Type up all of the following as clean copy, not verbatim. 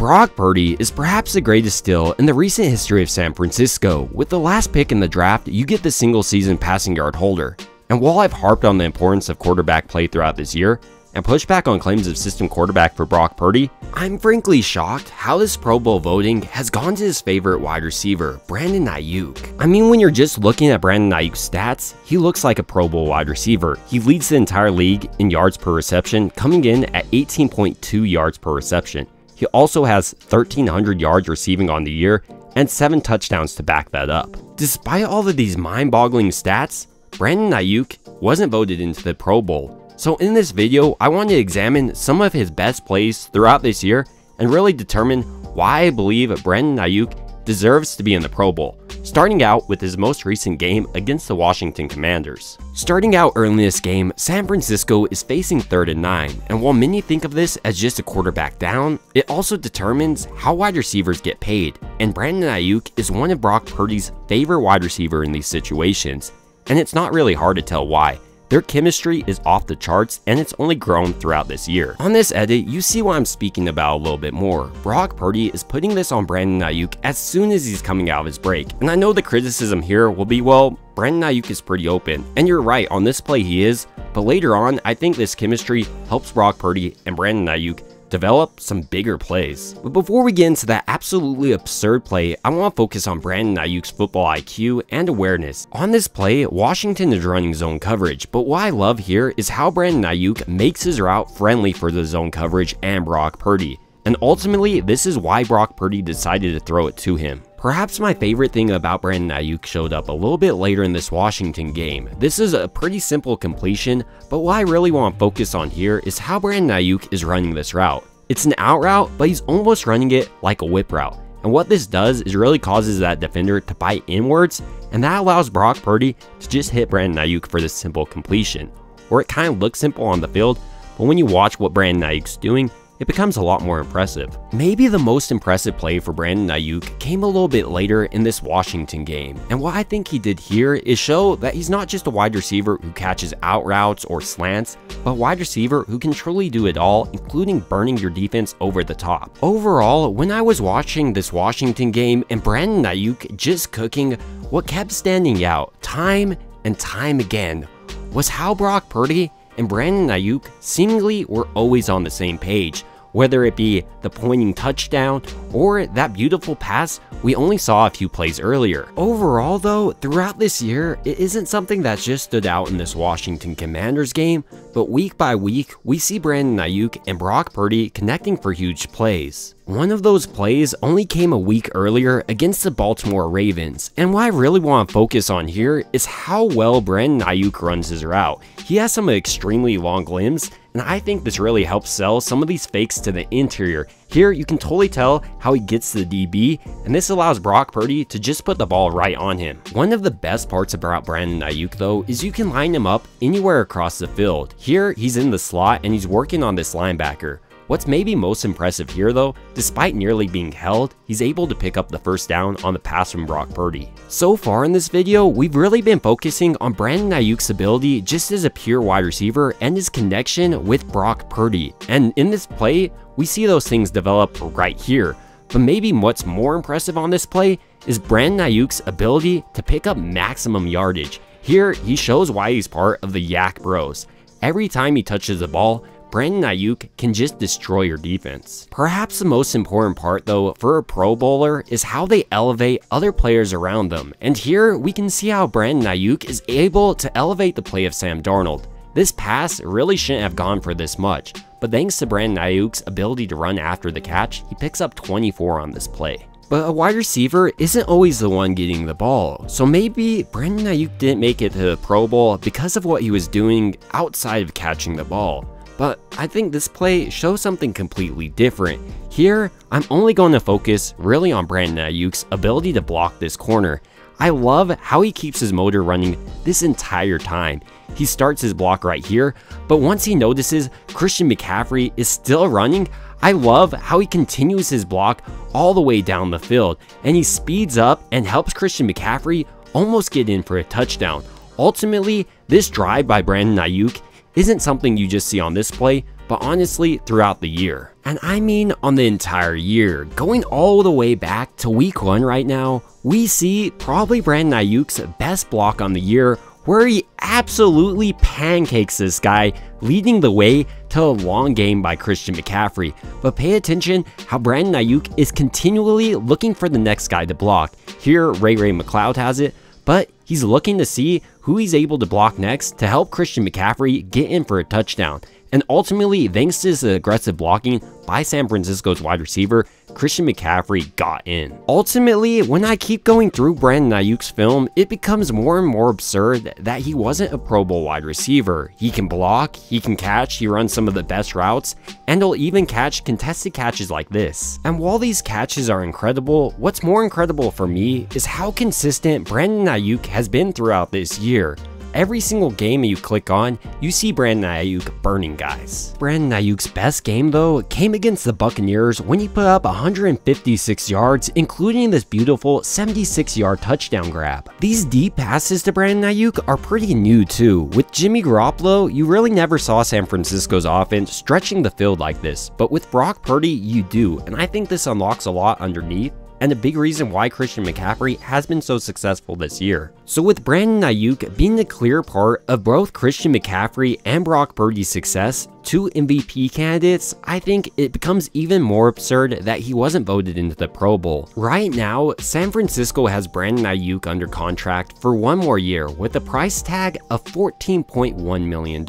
Brock Purdy is perhaps the greatest steal in the recent history of San Francisco. With the last pick in the draft, you get the single-season passing yard holder. And while I've harped on the importance of quarterback play throughout this year, and pushed back on claims of system quarterback for Brock Purdy, I'm frankly shocked how this Pro Bowl voting has gone to his favorite wide receiver, Brandon Aiyuk. I mean, when you're just looking at Brandon Aiyuk's stats, he looks like a Pro Bowl wide receiver. He leads the entire league in yards per reception, coming in at 18.2 yards per reception. He also has 1,300 yards receiving on the year and 7 touchdowns to back that up. Despite all of these mind-boggling stats, Brandon Aiyuk wasn't voted into the Pro Bowl. So in this video, I want to examine some of his best plays throughout this year and really determine why I believe Brandon Aiyuk deserves to be in the Pro Bowl, starting out with his most recent game against the Washington Commanders. Starting out early in this game, San Francisco is facing 3rd and 9, and while many think of this as just a quarterback down, it also determines how wide receivers get paid, and Brandon Aiyuk is one of Brock Purdy's favorite wide receiver in these situations, and it's not really hard to tell why. Their chemistry is off the charts and it's only grown throughout this year. On this edit, you see what I'm speaking about a little bit more. Brock Purdy is putting this on Brandon Aiyuk as soon as he's coming out of his break. And I know the criticism here will be, well, Brandon Aiyuk is pretty open. And you're right, on this play he is, but later on, I think this chemistry helps Brock Purdy and Brandon Aiyuk develop some bigger plays. But before we get into that absolutely absurd play, I want to focus on Brandon Aiyuk's football IQ and awareness. On this play, Washington is running zone coverage, but what I love here is how Brandon Aiyuk makes his route friendly for the zone coverage and Brock Purdy. And ultimately, this is why Brock Purdy decided to throw it to him. Perhaps my favorite thing about Brandon Aiyuk showed up a little bit later in this Washington game. This is a pretty simple completion, but what I really want to focus on here is how Brandon Aiyuk is running this route. It's an out route, but he's almost running it like a whip route. And what this does is really causes that defender to bite inwards, and that allows Brock Purdy to just hit Brandon Aiyuk for this simple completion. Or it kind of looks simple on the field, but when you watch what Brandon Aiyuk's doing, it becomes a lot more impressive. Maybe the most impressive play for Brandon Aiyuk came a little bit later in this Washington game, and what I think he did here is show that he's not just a wide receiver who catches out routes or slants, but a wide receiver who can truly do it all, including burning your defense over the top. Overall, when I was watching this Washington game and Brandon Aiyuk just cooking, what kept standing out time and time again was how Brock Purdy and Brandon Aiyuk seemingly were always on the same page, whether it be the pointing touchdown or that beautiful pass we only saw a few plays earlier. Overall though, throughout this year, it isn't something that just stood out in this Washington Commanders game, but week by week, we see Brandon Aiyuk and Brock Purdy connecting for huge plays. One of those plays only came a week earlier against the Baltimore Ravens, and what I really want to focus on here is how well Brandon Aiyuk runs his route. He has some extremely long limbs, and I think this really helps sell some of these fakes to the interior. Here, you can totally tell how he gets to the DB, and this allows Brock Purdy to just put the ball right on him. One of the best parts about Brandon Aiyuk though is you can line him up anywhere across the field. Here, he's in the slot and he's working on this linebacker. What's maybe most impressive here though, despite nearly being held, he's able to pick up the first down on the pass from Brock Purdy. So far in this video, we've really been focusing on Brandon Aiyuk's ability just as a pure wide receiver and his connection with Brock Purdy. And in this play, we see those things develop right here. But maybe what's more impressive on this play is Brandon Aiyuk's ability to pick up maximum yardage. Here, he shows why he's part of the Yak Bros. Every time he touches the ball, Brandon Aiyuk can just destroy your defense. Perhaps the most important part though for a Pro Bowler is how they elevate other players around them. And here we can see how Brandon Aiyuk is able to elevate the play of Sam Darnold. This pass really shouldn't have gone for this much, but thanks to Brandon Aiyuk's ability to run after the catch, he picks up 24 on this play. But a wide receiver isn't always the one getting the ball, so maybe Brandon Aiyuk didn't make it to the Pro Bowl because of what he was doing outside of catching the ball. But I think this play shows something completely different. Here, I'm only going to focus really on Brandon Aiyuk's ability to block this corner. I love how he keeps his motor running this entire time. He starts his block right here, but once he notices Christian McCaffrey is still running, I love how he continues his block all the way down the field, and he speeds up and helps Christian McCaffrey almost get in for a touchdown. Ultimately, this drive by Brandon Aiyuk isn't something you just see on this play, but honestly throughout the year. And I mean on the entire year, going all the way back to week 1 right now, we see probably Brandon Aiyuk's best block on the year, where he absolutely pancakes this guy, leading the way to a long game by Christian McCaffrey. But pay attention how Brandon Aiyuk is continually looking for the next guy to block. Here, Ray McCloud has it, but he's looking to see who he's able to block next to help Christian McCaffrey get in for a touchdown. And ultimately, thanks to this aggressive blocking by San Francisco's wide receiver, Christian McCaffrey got in. Ultimately, when I keep going through Brandon Aiyuk's film, it becomes more and more absurd that he wasn't a Pro Bowl wide receiver. He can block, he can catch, he runs some of the best routes, and he'll even catch contested catches like this. And while these catches are incredible, what's more incredible for me is how consistent Brandon Aiyuk has been throughout this year. Every single game you click on, you see Brandon Aiyuk burning guys. Brandon Aiyuk's best game though came against the Buccaneers when he put up 156 yards, including this beautiful 76-yard touchdown grab. These deep passes to Brandon Aiyuk are pretty new too. With Jimmy Garoppolo, you really never saw San Francisco's offense stretching the field like this, but with Brock Purdy, you do, and I think this unlocks a lot underneath, and a big reason why Christian McCaffrey has been so successful this year. So with Brandon Aiyuk being the clear part of both Christian McCaffrey and Brock Purdy's success, 2 MVP candidates, I think it becomes even more absurd that he wasn't voted into the Pro Bowl. Right now, San Francisco has Brandon Aiyuk under contract for 1 more year with a price tag of $14.1 million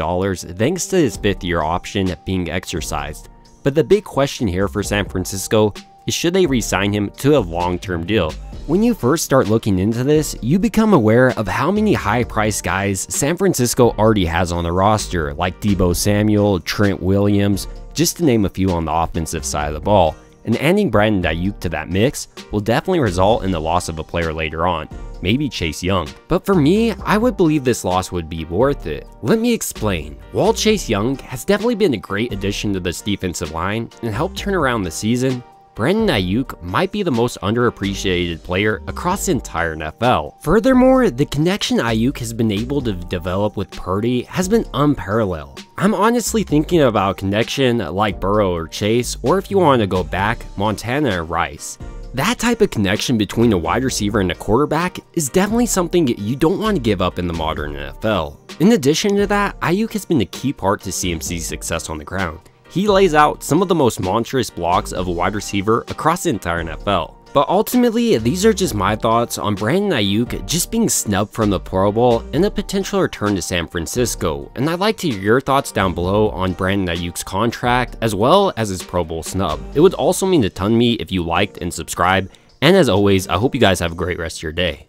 thanks to his 5th-year option being exercised. But the big question here for San Francisco is, should they re-sign him to a long-term deal? When you first start looking into this, you become aware of how many high-priced guys San Francisco already has on the roster, like Deebo Samuel, Trent Williams, just to name a few on the offensive side of the ball. And adding Brandon Aiyuk to that mix will definitely result in the loss of a player later on, maybe Chase Young. But for me, I would believe this loss would be worth it. Let me explain. While Chase Young has definitely been a great addition to this defensive line and helped turn around the season, Brandon Aiyuk might be the most underappreciated player across the entire NFL. Furthermore, the connection Aiyuk has been able to develop with Purdy has been unparalleled. I'm honestly thinking about a connection like Burrow or Chase, or if you want to go back, Montana and Rice. That type of connection between a wide receiver and a quarterback is definitely something you don't want to give up in the modern NFL. In addition to that, Aiyuk has been a key part to CMC's success on the ground. He lays out some of the most monstrous blocks of a wide receiver across the entire NFL. But ultimately, these are just my thoughts on Brandon Aiyuk just being snubbed from the Pro Bowl and a potential return to San Francisco. And I'd like to hear your thoughts down below on Brandon Aiyuk's contract as well as his Pro Bowl snub. It would also mean a ton to me if you liked and subscribed. And as always, I hope you guys have a great rest of your day.